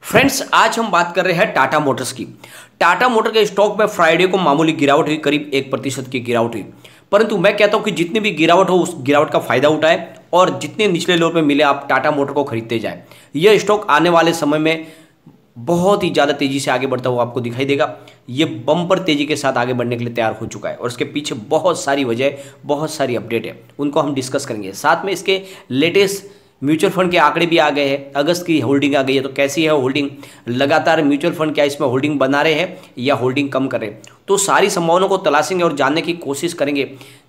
Friends, आज हम बात कर रहे हैं टाटा मोटर्स की। टाटा मोटर के स्टॉक में फ्राइडे को मामूली गिरावट हुई, करीब 1% की गिरावट हुई। परंतु मैं कहता हूं कि जितनी भी गिरावट हो, उस गिरावट का फायदा उठाएं और जितने निचले लेवल पे मिले आप टाटा मोटर को खरीदते जाएं। यह स्टॉक आने वाले समय में बहुत ही ज़्यादा तेजी से आगे बढ़ता हुआ आपको दिखाई देगा। ये बम्पर तेजी के साथ आगे बढ़ने के लिए तैयार हो चुका है और इसके पीछे बहुत सारी वजह, बहुत सारी अपडेट है, उनको हम डिस्कस करेंगे। साथ में इसके लेटेस्ट म्यूचुअल फंड के आंकड़े भी आ गए हैं, अगस्त की होल्डिंग आ गई है। तो कैसी है होल्डिंग, लगातार म्यूचुअल फंड क्या इसमें होल्डिंग बना रहे हैं या होल्डिंग कम कर रहे हैं, तो सारी संभावनाओं को तलाशेंगे और जानने की कोशिश करेंगे।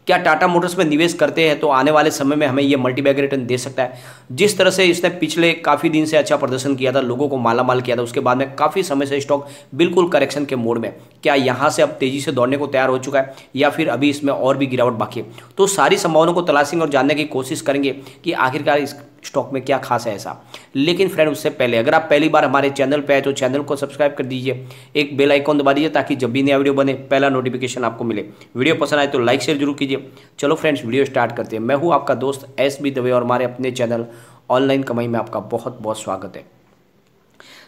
क्या टाटा मोटर्स में निवेश करते हैं तो आने वाले समय में हमें यह मल्टीबैग रिटर्न दे सकता है। जिस तरह से इसने पिछले काफ़ी दिन से अच्छा प्रदर्शन किया था, लोगों को मालामाल किया था, उसके बाद में काफ़ी समय से स्टॉक बिल्कुल करेक्शन के मोड में, क्या यहाँ से अब तेजी से दौड़ने को तैयार हो चुका है या फिर अभी इसमें और भी गिरावट बाकी है। तो सारी संभावनाओं को तलाशेंगे और जानने की कोशिश करेंगे कि आखिरकार इस स्टॉक में क्या खास है ऐसा। लेकिन फ्रेंड, उससे पहले अगर आप पहली बार हमारे चैनल पे आए तो चैनल को सब्सक्राइब कर दीजिए, एक बेल आइकॉन दबा दीजिए ताकि जब भी नया वीडियो बने पहला नोटिफिकेशन आपको मिले। वीडियो पसंद आए तो लाइक शेयर जरूर कीजिए। चलो फ्रेंड्स, वीडियो स्टार्ट करते हैं। मैं हूं आपका दोस्त SB दवे और हमारे अपने चैनल ऑनलाइन कमाई में आपका बहुत बहुत स्वागत है।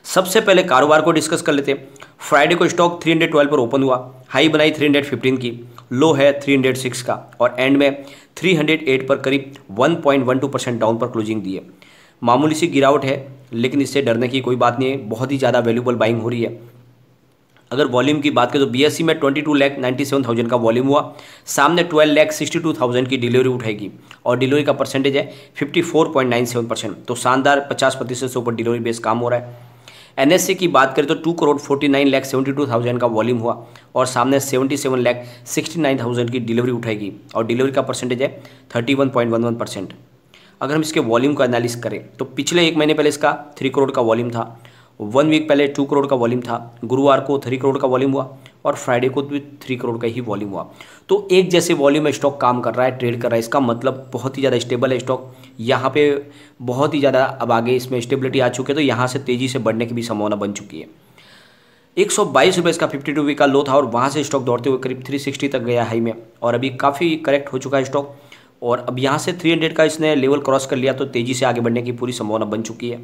सबसे पहले कारोबार को डिस्कस कर लेते हैं। फ्राइडे को स्टॉक 312 पर ओपन हुआ, हाई बनाई 315 की, लो है 306 का और एंड में 308 पर करीब 1.12% डाउन पर क्लोजिंग दी है। मामूली सी गिरावट है लेकिन इससे डरने की कोई बात नहीं है, बहुत ही ज़्यादा वैल्यूबल बाइंग हो रही है। अगर वॉल्यूम की बात करें तो BSE में 22,97,000 का वॉल्यूम हुआ, सामने 12,62,000 की डिलीवरी उठाएगी और डिलीवरी का परसेंटेज है 54.97%। तो शानदार 50% से ऊपर डिलीवरी बेस काम हो रहा है। NSE की बात करें तो 2,49,72,000 का वॉल्यूम हुआ और सामने 77,69,000 की डिलीवरी उठाएगी और डिलीवरी का परसेंटेज है 31.11%। अगर हम इसके वॉल्यूम का एनालिस करें तो पिछले एक महीने पहले इसका 3 करोड़ का वॉल्यूम था, 1 वीक पहले 2 करोड़ का वॉल्यूम था, गुरुवार को 3 करोड़ का वॉल्यूम हुआ और फ्राइडे को भी 3 करोड़ का ही वॉल्यूम हुआ। तो एक जैसे वॉल्यूम में स्टॉक काम कर रहा है, ट्रेड कर रहा है, इसका मतलब बहुत ही ज़्यादा स्टेबल है स्टॉक। यहाँ पे बहुत ही ज़्यादा अब आगे इसमें स्टेबिलिटी आ चुकी है, तो यहाँ से तेज़ी से बढ़ने की भी संभावना बन चुकी है। 122 रुपये इसका 52 वीक का लो था और वहाँ से स्टॉक दौड़ते हुए करीब 360 तक गया हाई में और अभी काफ़ी करेक्ट हो चुका है स्टॉक और अब यहाँ से 300 का इसने लेवल क्रॉस कर लिया, तो तेज़ी से आगे बढ़ने की पूरी संभावना बन चुकी है।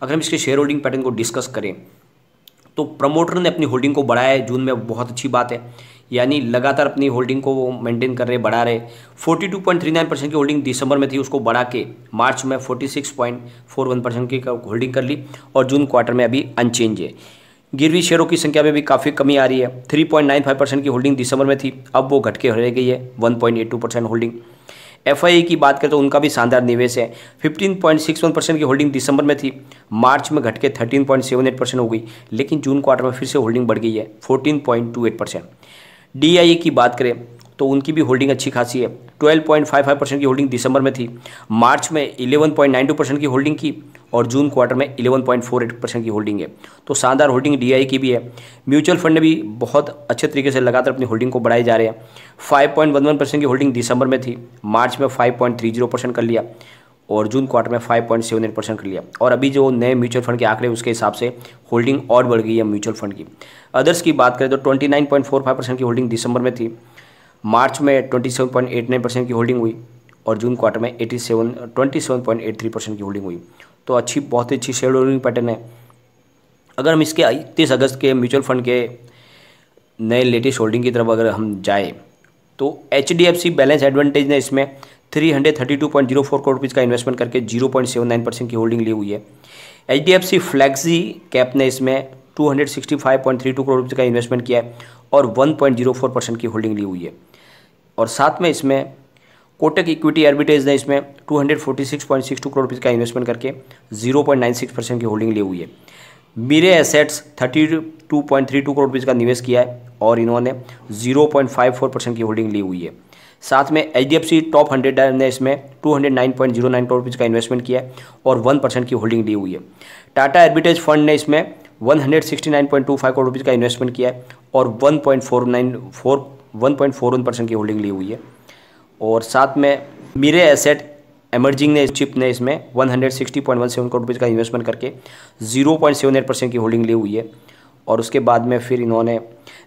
अगर हम इसके शेयर होल्डिंग पैटर्न को डिस्कस करें तो प्रमोटर ने अपनी होल्डिंग को बढ़ाया है जून में, बहुत अच्छी बात है, यानी लगातार अपनी होल्डिंग को वो मेंटेन कर रहे, बढ़ा रहे। 42.39% की होल्डिंग दिसंबर में थी, उसको बढ़ा के मार्च में 46.41% की होल्डिंग कर ली और जून क्वार्टर में अभी अनचेंज है। गिरवी शेयरों की संख्या में भी काफ़ी कमी आ रही है। 3.95% की होल्डिंग दिसंबर में थी, अब वो घट के रह गई है 1.82% होल्डिंग। FII की बात करें तो उनका भी शानदार निवेश है। 15.61% की होल्डिंग दिसंबर में थी, मार्च में घट के 13.78% हो गई, लेकिन जून क्वार्टर में फिर से होल्डिंग बढ़ गई है 14.28%। DIA की बात करें तो उनकी भी होल्डिंग अच्छी खासी है। 12.55% की होल्डिंग दिसंबर में थी, मार्च में 11.92% की होल्डिंग की और जून क्वार्टर में 11.48% की होल्डिंग है। तो शानदार होल्डिंग DIA की भी है। म्यूचुअल फंड भी बहुत अच्छे तरीके से लगातार अपनी होल्डिंग को बढ़ाए जा रहे हैं। 5.11% की होल्डिंग दिसंबर में थी, मार्च में 5.30% कर लिया और जून क्वार्टर में 5.78% कर लिया और अभी जो नए म्यूचुअल फंड के आंकड़े उसके हिसाब से होल्डिंग और बढ़ गई है म्यूचुअल फंड की। अदर्स की बात करें तो 29.45% की होल्डिंग दिसंबर में थी, मार्च में 27.89% की होल्डिंग हुई और जून क्वार्टर में 27.83% की होल्डिंग हुई। तो अच्छी, बहुत ही अच्छी शेयर होल्डिंग पैटर्न है। अगर हम इसके 31 अगस्त के म्यूचुअल फंड के नए लेटेस्ट होल्डिंग की तरफ अगर हम जाए तो HDFC बैलेंस एडवांटेज ने इसमें 332.04 करोड़ रुपीज़ का इन्वेस्टमेंट करके 0.79% की होल्डिंग ली हुई है। HDFC फ्लैक्सी कैप ने इसमें 265.32 करोड़ रुपये का इन्वेस्टमेंट किया है और 1.04% की होल्डिंग ली हुई है। और साथ में इसमें कोटक इक्विटी आर्बिट्रेज ने इसमें 246.62 करोड़ रुपये का इन्वेस्टमेंट करके 0.96% की होल्डिंग ली हुई है। मीरे एसेट्स 32.32 करोड़ रुपये का निवेश किया है और इन्होंने 0.54% की होल्डिंग ली हुई है। साथ में HDFC टॉप 100 ने इसमें 209.09 करोड़ रुपये का इन्वेस्टमेंट किया है और 1% की होल्डिंग ली हुई है। टाटा आर्बिट्रेज फंड ने इसमें 169.25 करोड़ रुपये का इन्वेस्टमेंट किया है और 1.41% की होल्डिंग ली हुई है। और साथ में मीरे एसेट एमर्जिंग ने चिप ने इसमें 160.17 करोड़ रुपये का इन्वेस्टमेंट करके 0.78% की होल्डिंग ली हुई है। और उसके बाद में फिर इन्होंने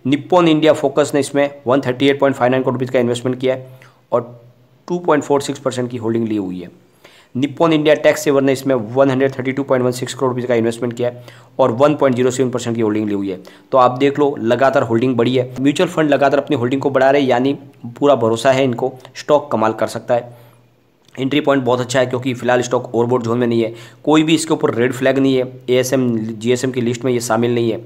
निप्पॉन इंडिया फोकस ने इसमें 138.59 करोड़ रुपये का इन्वेस्टमेंट किया है और 2.46% की होल्डिंग ली हुई है। निप्पॉन इंडिया टैक्स सेवर ने इसमें 132.16 करोड़ रुपये का इन्वेस्टमेंट किया है और 1.07% की होल्डिंग ली हुई है। तो आप देख लो, लगातार होल्डिंग बढ़ी है। म्यूचुअल फंड लगातार अपनी होल्डिंग को बढ़ा रहे हैं, यानी पूरा भरोसा है इनको, स्टॉक कमाल कर सकता है। एंट्री पॉइंट बहुत अच्छा है क्योंकि फिलहाल स्टॉक ओवरबॉट जोन में नहीं है, कोई भी इसके ऊपर रेड फ्लैग नहीं है, एएसएम जीएसएम की लिस्ट में ये शामिल नहीं है।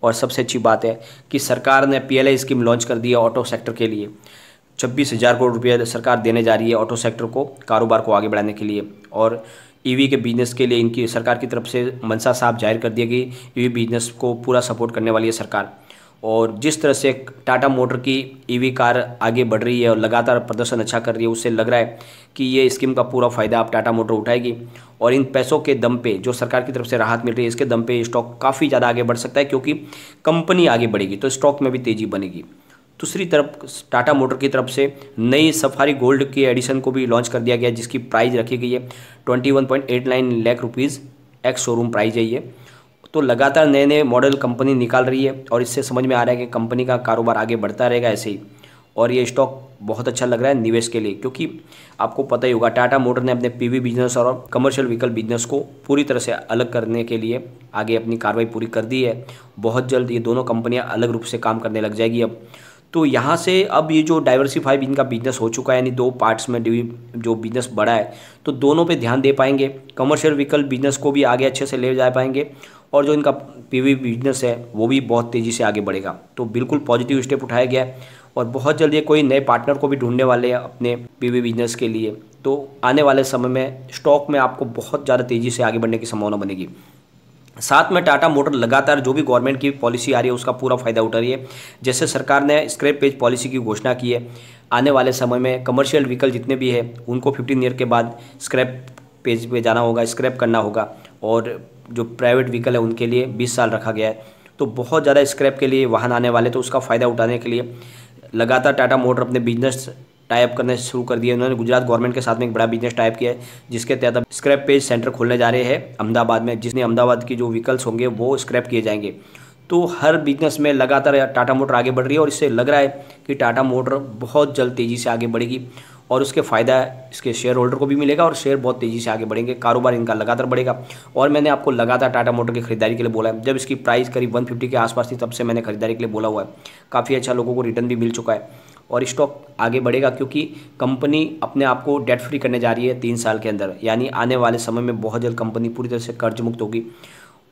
और सबसे अच्छी बात है कि सरकार ने पीएलआई स्कीम लॉन्च कर दी है ऑटो सेक्टर के लिए। 26,000 करोड़ रुपये सरकार देने जा रही है ऑटो सेक्टर को, कारोबार को आगे बढ़ाने के लिए। और ईवी के बिजनेस के लिए इनकी सरकार की तरफ से मंशा साफ जाहिर कर दिया कि ईवी बिजनेस को पूरा सपोर्ट करने वाली है सरकार। और जिस तरह से टाटा मोटर की ईवी कार आगे बढ़ रही है और लगातार प्रदर्शन अच्छा कर रही है, उससे लग रहा है कि ये स्कीम का पूरा फ़ायदा अब टाटा मोटर उठाएगी। और इन पैसों के दम पे जो सरकार की तरफ से राहत मिल रही है, इसके दम पे स्टॉक काफ़ी ज़्यादा आगे बढ़ सकता है क्योंकि कंपनी आगे बढ़ेगी तो स्टॉक में भी तेज़ी बनेगी। दूसरी तरफ टाटा मोटर की तरफ से नई सफारी गोल्ड के एडिशन को भी लॉन्च कर दिया गया, जिसकी प्राइस रखी गई है 21.89 lakh rupees, ex showroom price है ये। तो लगातार नए नए मॉडल कंपनी निकाल रही है और इससे समझ में आ रहा है कि कंपनी का कारोबार आगे बढ़ता रहेगा ऐसे ही। और ये स्टॉक बहुत अच्छा लग रहा है निवेश के लिए, क्योंकि आपको पता ही होगा टाटा मोटर ने अपने पीवी बिजनेस और कमर्शियल व्हीकल बिजनेस को पूरी तरह से अलग करने के लिए आगे अपनी कार्रवाई पूरी कर दी है। बहुत जल्द ये दोनों कंपनियां अलग रूप से काम करने लग जाएगी अब। तो यहाँ से अब ये जो डाइवर्सिफाई इनका बिजनेस हो चुका है, यानी दो पार्ट्स में जो बिजनेस बढ़ा है, तो दोनों पे ध्यान दे पाएंगे। कमर्शियल व्हीकल बिजनेस को भी आगे अच्छे से ले जा पाएंगे और जो इनका पीवी बिजनेस है वो भी बहुत तेज़ी से आगे बढ़ेगा। तो बिल्कुल पॉजिटिव स्टेप उठाया गया है और बहुत जल्द ये कोई नए पार्टनर को भी ढूंढने वाले हैं अपने पीवी बिजनेस के लिए। तो आने वाले समय में स्टॉक में आपको बहुत ज़्यादा तेज़ी से आगे बढ़ने की संभावना बनेगी। साथ में टाटा मोटर लगातार जो भी गवर्नमेंट की पॉलिसी आ रही है उसका पूरा फायदा उठा रही है। जैसे सरकार ने स्क्रैप पेज पॉलिसी की घोषणा की है, आने वाले समय में कमर्शियल व्हीकल जितने भी है उनको 15 ईयर के बाद स्क्रैप पेज पे जाना होगा, स्क्रैप करना होगा। और जो प्राइवेट व्हीकल है उनके लिए 20 साल रखा गया है। तो बहुत ज़्यादा स्क्रैप के लिए वाहन आने वाले, तो उसका फ़ायदा उठाने के लिए लगातार टाटा मोटर अपने बिजनेस टाइप करने शुरू कर दिए। उन्होंने गुजरात गवर्नमेंट के साथ में एक बड़ा बिजनेस टाइप किया है, जिसके तहत अब स्क्रैप पेज सेंटर खोलने जा रहे हैं अहमदाबाद में, जिसमें अहमदाबाद की जो व्हीकल्स होंगे वो स्क्रैप किए जाएंगे। तो हर बिजनेस में लगातार टाटा मोटर आगे बढ़ रही है और इससे लग रहा है कि टाटा मोटर बहुत जल्द तेज़ी से आगे बढ़ेगी और उसके फ़ायदा इसके शेयर होल्डर को भी मिलेगा और शेयर बहुत तेज़ी से आगे बढ़ेंगे, कारोबार इनका लगातार बढ़ेगा। और मैंने आपको लगातार टाटा मोटर की खरीदारी के लिए बोला है, जब इसकी प्राइस करीब 150 के आसपास थी तब से मैंने खरीदारी के लिए बोला हुआ है। काफ़ी अच्छा लोगों को रिटर्न भी मिल चुका है और स्टॉक आगे बढ़ेगा क्योंकि कंपनी अपने आप को डेट फ्री करने जा रही है 3 साल के अंदर, यानी आने वाले समय में बहुत जल्द कंपनी पूरी तरह से कर्ज मुक्त होगी।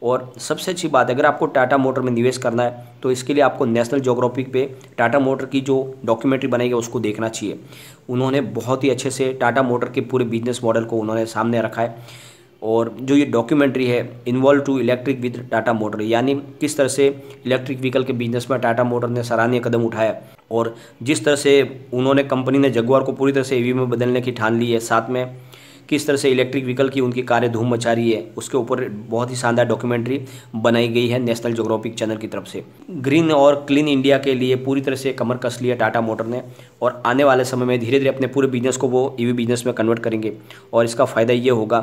और सबसे अच्छी बात, अगर आपको टाटा मोटर में निवेश करना है तो इसके लिए आपको नेशनल ज्योग्राफिक पे टाटा मोटर की जो डॉक्यूमेंट्री बनाई है उसको देखना चाहिए। उन्होंने बहुत ही अच्छे से टाटा मोटर के पूरे बिजनेस मॉडल को उन्होंने सामने रखा है। और जो ये डॉक्यूमेंट्री है involve to electric with Tata motor, यानी किस तरह से इलेक्ट्रिक व्हीकल के बिजनेस में टाटा मोटर ने सराहनीय कदम उठाया और जिस तरह से उन्होंने कंपनी ने जगुआर को पूरी तरह से ईवी में बदलने की ठान ली है, साथ में किस तरह से इलेक्ट्रिक व्हीकल की उनकी कारें धूम मचा रही है, उसके ऊपर बहुत ही शानदार डॉक्यूमेंट्री बनाई गई है नेशनल ज्योग्राफिक चैनल की तरफ से। ग्रीन और क्लीन इंडिया के लिए पूरी तरह से कमर कस लिया टाटा मोटर ने और आने वाले समय में धीरे धीरे अपने पूरे बिजनेस को वो ईवी बिजनेस में कन्वर्ट करेंगे और इसका फ़ायदा ये होगा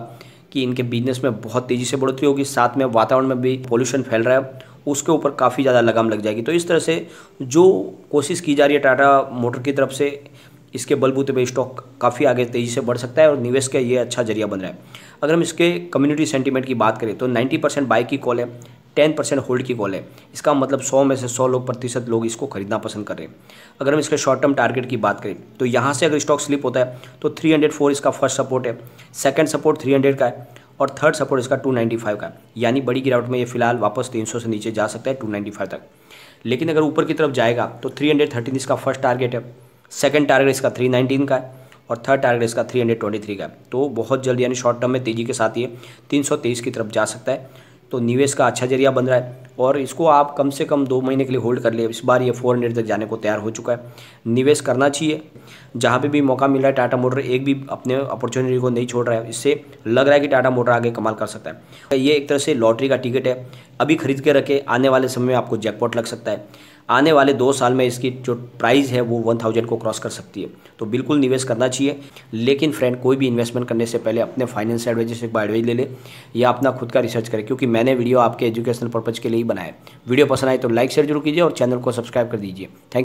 कि इनके बिजनेस में बहुत तेज़ी से बढ़ोतरी होगी, साथ में वातावरण में भी पोल्यूशन फैल रहा है उसके ऊपर काफ़ी ज़्यादा लगाम लग जाएगी। तो इस तरह से जो कोशिश की जा रही है टाटा मोटर की तरफ से, इसके बलबूते पे स्टॉक काफ़ी आगे तेज़ी से बढ़ सकता है और निवेश का ये अच्छा जरिया बन रहा है। अगर हम इसके कम्युनिटी सेंटीमेंट की बात करें तो 90% बाई की कॉल है, 10% होल्ड की कॉल है। इसका मतलब 100 में से 100 प्रतिशत लोग इसको खरीदना पसंद कर रहे हैं। अगर हम इसके शॉर्ट टर्म टारगेट की बात करें तो यहाँ से अगर स्टॉक स्लिप होता है तो 304 इसका फर्स्ट सपोर्ट है, सेकंड सपोर्ट 300 का है और थर्ड सपोर्ट इसका 295 का है। यानी बड़ी गिरावट में ये फिलहाल वापस 300 से नीचे जा सकता है 295 तक। लेकिन अगर ऊपर की तरफ जाएगा तो 313 इसका फर्स्ट टारगेट है, सेकंड टारगेट इसका 319 का है और थर्ड टारगेट इसका 323 का है। तो बहुत जल्द यानी शॉर्ट टर्म में तेज़ी के साथ ये 323 की तरफ जा सकता है। तो निवेश का अच्छा जरिया बन रहा है और इसको आप कम से कम 2 महीने के लिए होल्ड कर लिए। इस बार ये 400 तक जाने को तैयार हो चुका है। निवेश करना चाहिए, जहाँ पे भी मौका मिल रहा है टाटा मोटर एक भी अपने अपॉर्चुनिटी को नहीं छोड़ रहा है। इससे लग रहा है कि टाटा मोटर आगे कमाल कर सकता है। ये एक तरह से लॉटरी का टिकट है, अभी खरीद के रखे, आने वाले समय में आपको जैकपॉट लग सकता है। आने वाले 2 साल में इसकी जो प्राइस है वो 1000 को क्रॉस कर सकती है। तो बिल्कुल निवेश करना चाहिए। लेकिन फ्रेंड, कोई भी इन्वेस्टमेंट करने से पहले अपने फाइनेंस एडवाइजर से एक बार एडवाइस ले ले या अपना खुद का रिसर्च करें, क्योंकि मैंने वीडियो आपके एजुकेशनल पर्पज़ के लिए ही बनाया है। वीडियो पसंद आए तो लाइक शेयर जरूर कीजिए और चैनल को सब्सक्राइब कर दीजिए। थैंक